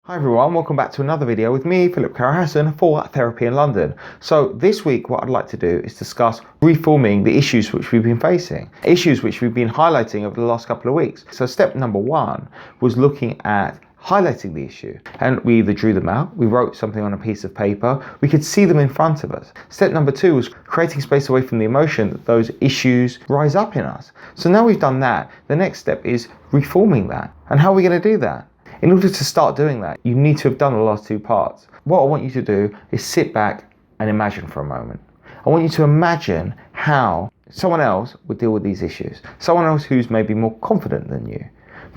Hi everyone, welcome back to another video with me, Philip Carahassan, for Therapy in London. So this week what I'd like to do is discuss reforming the issues which we've been facing, issues which we've been highlighting over the last couple of weeks. So step number one was looking at highlighting the issue, and we either drew them out, we wrote something on a piece of paper, we could see them in front of us. Step number two was creating space away from the emotion that those issues rise up in us. So now we've done that, the next step is reforming that. And how are we going to do that? In order to start doing that, you need to have done the last two parts. What I want you to do is sit back and imagine for a moment. I want you to imagine how someone else would deal with these issues. Someone else who's maybe more confident than you.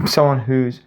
Someone who's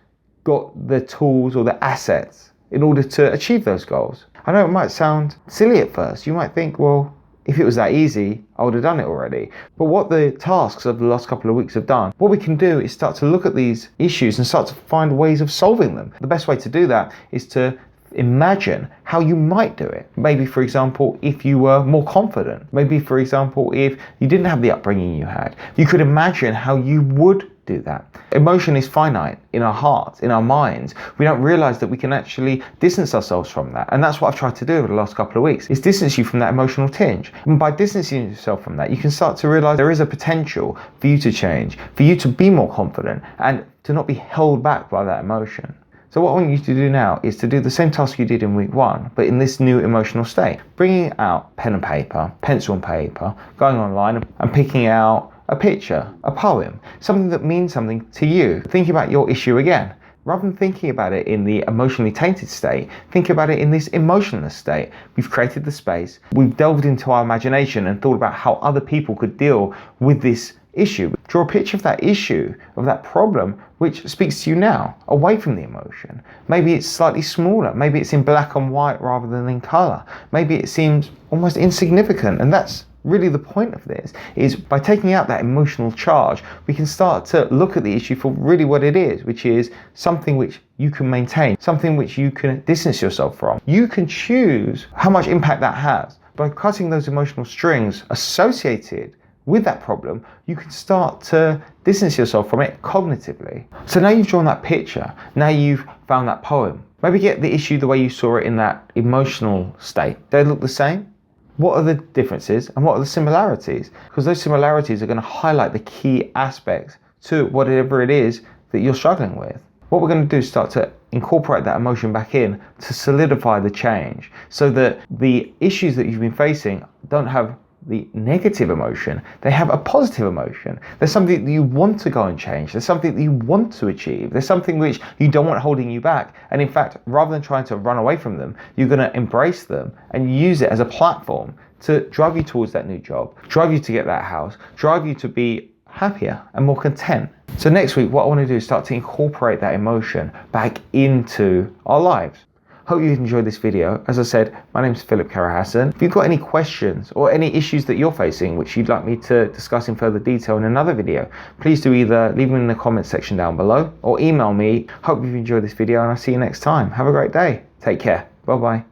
got the tools or the assets in order to achieve those goals. I know it might sound silly at first. You might think, well, if it was that easy, I would have done it already. But what the tasks of the last couple of weeks have done, what we can do is start to look at these issues and start to find ways of solving them. The best way to do that is to imagine how you might do it. Maybe, for example, if you were more confident. Maybe, for example, if you didn't have the upbringing you had. You could imagine how you would do that. Emotion is finite in our hearts, in our minds. We don't realize that we can actually distance ourselves from that. And that's what I've tried to do over the last couple of weeks, is distance you from that emotional tinge. And by distancing yourself from that, you can start to realize there is a potential for you to change, for you to be more confident and to not be held back by that emotion. So what I want you to do now is to do the same task you did in week one, but in this new emotional state. Bringing out pen and paper, pencil and paper, going online and picking out a picture, a poem, something that means something to you. Think about your issue again. Rather than thinking about it in the emotionally tainted state, think about it in this emotionless state. We've created the space, we've delved into our imagination and thought about how other people could deal with this issue. Draw a picture of that issue, of that problem, which speaks to you now, away from the emotion. Maybe it's slightly smaller, maybe it's in black and white rather than in color. Maybe it seems almost insignificant, and that's really the point of this, is by taking out that emotional charge, we can start to look at the issue for really what it is, which is something which you can maintain, something which you can distance yourself from. You can choose how much impact that has. By cutting those emotional strings associated with that problem, you can start to distance yourself from it cognitively. So now you've drawn that picture, now you've found that poem. Maybe get the issue the way you saw it in that emotional state. They look the same? What are the differences and what are the similarities? Because those similarities are going to highlight the key aspects to whatever it is that you're struggling with. What we're going to do is start to incorporate that emotion back in to solidify the change so that the issues that you've been facing don't have the negative emotion, they have a positive emotion. There's something that you want to go and change. There's something that you want to achieve. There's something which you don't want holding you back. And in fact, rather than trying to run away from them, you're going to embrace them and use it as a platform to drive you towards that new job, drive you to get that house, drive you to be happier and more content. So next week, what I want to do is start to incorporate that emotion back into our lives. Hope you enjoyed this video. As I said, my name is Philip Carahassan. If you've got any questions or any issues that you're facing which you'd like me to discuss in further detail in another video, please do either leave them in the comments section down below or email me. Hope you've enjoyed this video and I'll see you next time. Have a great day. Take care. Bye bye.